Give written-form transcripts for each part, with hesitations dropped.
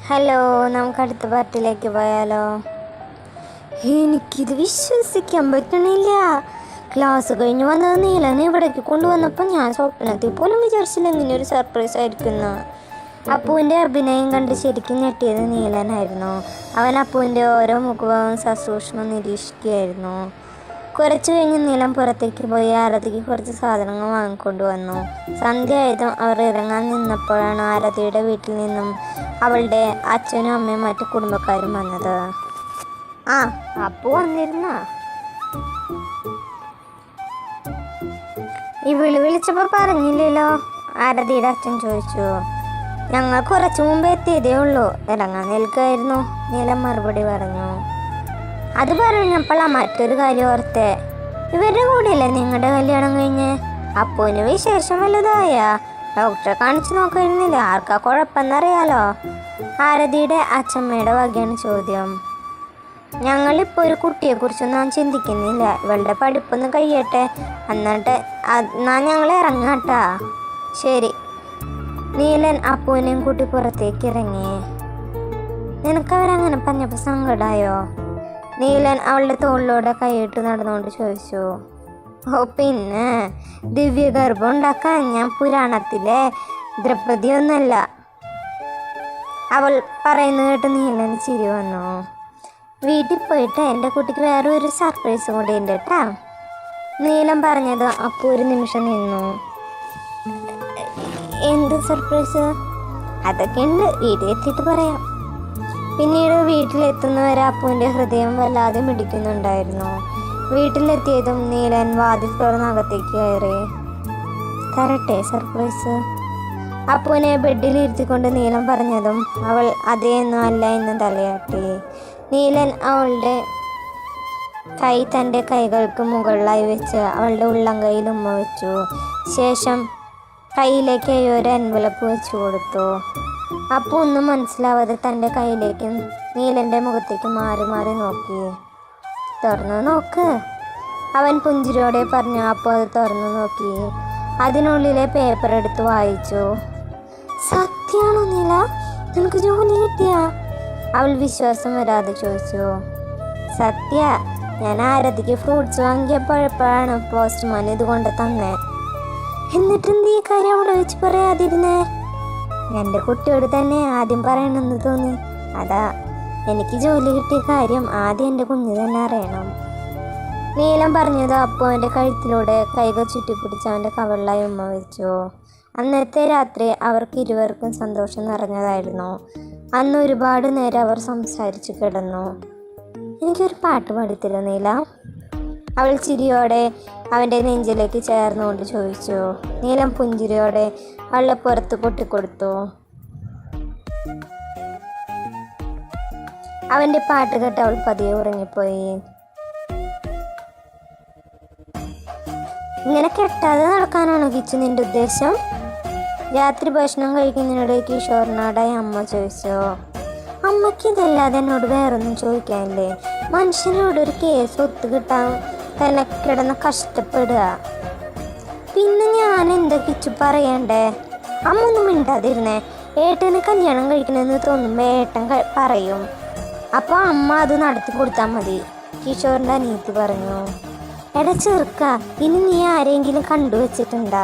Hello, നമുക്ക് അടുത്ത പാർട്ടിയിലേക്ക് പോയാലോ? എനിക്കിത് വിശ്വസിക്കാൻ പറ്റണില്ല. ക്ലാസ് കഴിഞ്ഞ് വന്നത് നീലനെ ഇവിടേക്ക് കൊണ്ടുവന്നപ്പോൾ ഞാൻ സ്വപ്നത്തിൽ പോലും വിചാരിച്ചില്ല ഇങ്ങനെ ഒരു സർപ്രൈസ് ആയിരിക്കുന്ന. അപ്പുവിൻ്റെ അഭിനയം കണ്ട് ശരിക്കും ഞെട്ടിയത് നീലനായിരുന്നു. അവൻ അപ്പുവിൻ്റെ ഓരോ മുഖഭാവവും സസൂക്ഷ്മം നിരീക്ഷിക്കുകയായിരുന്നു. കുറച്ചു കഴിഞ്ഞ് നീലം പുറത്തേക്ക് പോയി ആരതിക്ക് കുറച്ച് സാധനങ്ങൾ വാങ്ങിക്കൊണ്ടു വന്നു. സന്ധ്യ ആയതും അവർ ഇറങ്ങാൻ നിന്നപ്പോഴാണ് ആരതിയുടെ വീട്ടിൽ നിന്നും അവളുടെ അച്ഛനും അമ്മയും മറ്റു കുടുംബക്കാരും വന്നത്. ആ, അപ്പു വന്നിരുന്ന ഇവിളി വിളിച്ചപ്പോൾ പറഞ്ഞില്ലല്ലോ, ആരതിയുടെ അച്ഛൻ ചോദിച്ചു. ഞങ്ങൾ കുറച്ചു മുമ്പ് എത്തിയതേ ഉള്ളൂ, ഇറങ്ങാൻ നിൽക്കായിരുന്നു, നീലം മറുപടി പറഞ്ഞു. അത് പറഞ്ഞപ്പോഴാ മറ്റൊരു കാര്യം ഓർത്തേ. ഇവരുടെ കൂടെയല്ലേ നിങ്ങളുടെ കല്യാണം കഴിഞ്ഞ്? അപ്പുവിന് വിശേഷം വലുതായ ഡോക്ടറെ കാണിച്ചു നോക്കായിരുന്നില്ല, ആർക്കാ കുഴപ്പമെന്നറിയാലോ? ആരതിയുടെ അച്ഛമ്മയുടെ വകയാണ് ചോദ്യം. ഞങ്ങളിപ്പോൾ ഒരു കുട്ടിയെക്കുറിച്ചൊന്നും ചിന്തിക്കുന്നില്ല, ഇവളുടെ പഠിപ്പൊന്ന് കഴിയട്ടെ, എന്നിട്ട് എന്നാ ഞങ്ങൾ ഇറങ്ങാട്ടാ. ശരി. നീലൻ അപ്പുവിനെയും കൂട്ടി പുറത്തേക്ക് ഇറങ്ങി. നിനക്കവരങ്ങനെ പറഞ്ഞപ്പോൾ സങ്കടമായോ? നീലൻ അവളുടെ തോളിലൂടെ കൈയിട്ട് നടന്നുകൊണ്ട് ചോദിച്ചു. ഓ പിന്നെ, ദിവ്യഗർഭം ഉണ്ടാക്കാൻ ഞാൻ പുരാണത്തിലെ ദ്രൗപദിയൊന്നുമല്ല, അവൾ പറയുന്നത് കേട്ട് നീലന് ചിരി വന്നു. വീട്ടിൽ പോയിട്ട് എൻ്റെ കുട്ടിക്ക് വേറെ ഒരു സർപ്രൈസ് കൂടി ഉണ്ട് കേട്ടാ, നീലം പറഞ്ഞത് അപ്പു ഒരു നിമിഷം നിന്നു. എന്ത് സർപ്രൈസ്? അതൊക്കെ ഉണ്ട്, വീട്ടിൽ എത്തിയിട്ട് പറയാം. പിന്നീട് വീട്ടിലെത്തുന്നവരെ അപ്പുവിൻ്റെ ഹൃദയം വല്ലാതെ മിടിക്കുന്നുണ്ടായിരുന്നു. വീട്ടിലെത്തിയതും നീലൻ വാതിൽ തുറന്ന് അകത്തേക്ക് കയറി. തരട്ടെ സർപ്രൈസ്? അപ്പുവിനെ ബെഡിൽ ഇരുത്തിക്കൊണ്ട് നീലൻ പറഞ്ഞതും അവൾ അതേ എന്നും അല്ല എന്ന് തലയാട്ടി. നീലൻ അവളുടെ കൈ തൻ്റെ കൈകൾക്ക് മുകളിലായി വെച്ച് അവളുടെ ഉള്ളം കൈയിൽ ഉമ്മ വെച്ചു. ശേഷം കയ്യിലേക്ക് ഒരു എൻവലപ്പ് വെച്ചു കൊടുത്തു. അപ്പോൾ ഒന്നും മനസ്സിലാവാതെ തൻ്റെ കയ്യിലേക്കും നീലൻ്റെ മുഖത്തേക്ക് മാറി മാറി നോക്കി. തുറന്നു നോക്ക്, അവൻ പുഞ്ചിരിയോടെ പറഞ്ഞു. അപ്പോൾ അത് തുറന്നു നോക്കി. അതിനുള്ളിലെ പേപ്പർ എടുത്ത് വായിച്ചു. സത്യമാണോ നീല, നിനക്ക് ജോലി കിട്ടിയാ? അവൾ വിശ്വാസം വരാതെ ചോദിച്ചു. സത്യ, ഞാൻ ആരതിക്ക് ഫ്രൂട്ട്സ് വാങ്ങിയപ്പോഴപ്പോഴാണ് പോസ്റ്റ്മാൻ ഇത് കൊണ്ട് തന്നെ. എന്നിട്ടെന്ത് ഈ കാര്യം അവിടെ വെച്ച് പറയാതിരുന്നേ? എൻ്റെ കുട്ടിയോട് തന്നെ ആദ്യം പറയണമെന്ന് തോന്നി, അതാ. എനിക്ക് ജോലി കിട്ടിയ കാര്യം ആദ്യം എൻ്റെ കുഞ്ഞ് തന്നെ അറിയണം. നീലം പറഞ്ഞത് അപ്പോൾ അവൻ്റെ കഴുത്തിലൂടെ കൈകൾ ചുറ്റിപ്പിടിച്ച് അവൻ്റെ കവളിലായി ഉമ്മ വെച്ചു. അന്നത്തെ രാത്രി അവർക്ക് ഇരുവർക്കും സന്തോഷം നിറഞ്ഞതായിരുന്നു. അന്ന് ഒരുപാട് നേരം അവർ സംസാരിച്ച് കിടന്നു. എനിക്കൊരു പാട്ട് പാടിത്തരോ നീല? അവൾ ചിരിയോടെ അവൻ്റെ നെഞ്ചിലേക്ക് ചേർന്നുകൊണ്ട് ചോദിച്ചു. നീലം പുഞ്ചിരിയോടെ അവളുടെ പുറത്ത് കൊട്ടിക്കൊടുത്തു. അവൻ്റെ പാട്ട് കേട്ട് അവൾ പതിയെ ഉറങ്ങിപ്പോയി. ഇങ്ങനെ കെട്ടാതെ നടക്കാനാണോ കിച്ചു നിന്റെ ഉദ്ദേശം? രാത്രി ഭക്ഷണം കഴിക്കുന്നതിനിടെ കിഷോറിനോടായി അമ്മ ചോദിച്ചു. അമ്മയ്ക്ക് ഇതല്ലാതെ എന്നോട് വേറൊന്നും ചോദിക്കാനില്ലേ? മനുഷ്യനോടൊരു കേസ് ഒത്തു കിട്ടാൻ തന്നെ കിടന്ന് കഷ്ടപ്പെടുക. പിന്നെ ഞാൻ എന്താ കിച്ചു പറയണ്ടേ? അമ്മ ഒന്നും മിണ്ടാതിരുന്നേ. ഏട്ടന് കല്യാണം കഴിക്കണമെന്ന് തോന്നുമ്പോൾ ഏട്ടൻ പറയും, അപ്പോൾ അമ്മ അത് നടത്തി കൊടുത്താൽ മതി, കിഷോറിൻ്റെ അനിയത്തി പറഞ്ഞു. എടാ ചെറുക്ക, ഇനി നീ ആരെങ്കിലും കണ്ടുവച്ചിട്ടുണ്ടാ?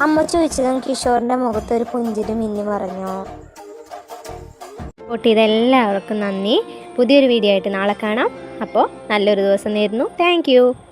അമ്മ ചോദിച്ചതും കിഷോറിൻ്റെ മുഖത്തൊരു പുഞ്ചിരി മിന്നി പറഞ്ഞു. ഇതെല്ലാവർക്കും നന്ദി. പുതിയൊരു വീഡിയോ ആയിട്ട് നാളെ കാണാം. അപ്പോൾ നല്ലൊരു ദിവസം നേരുന്നു. Thank you.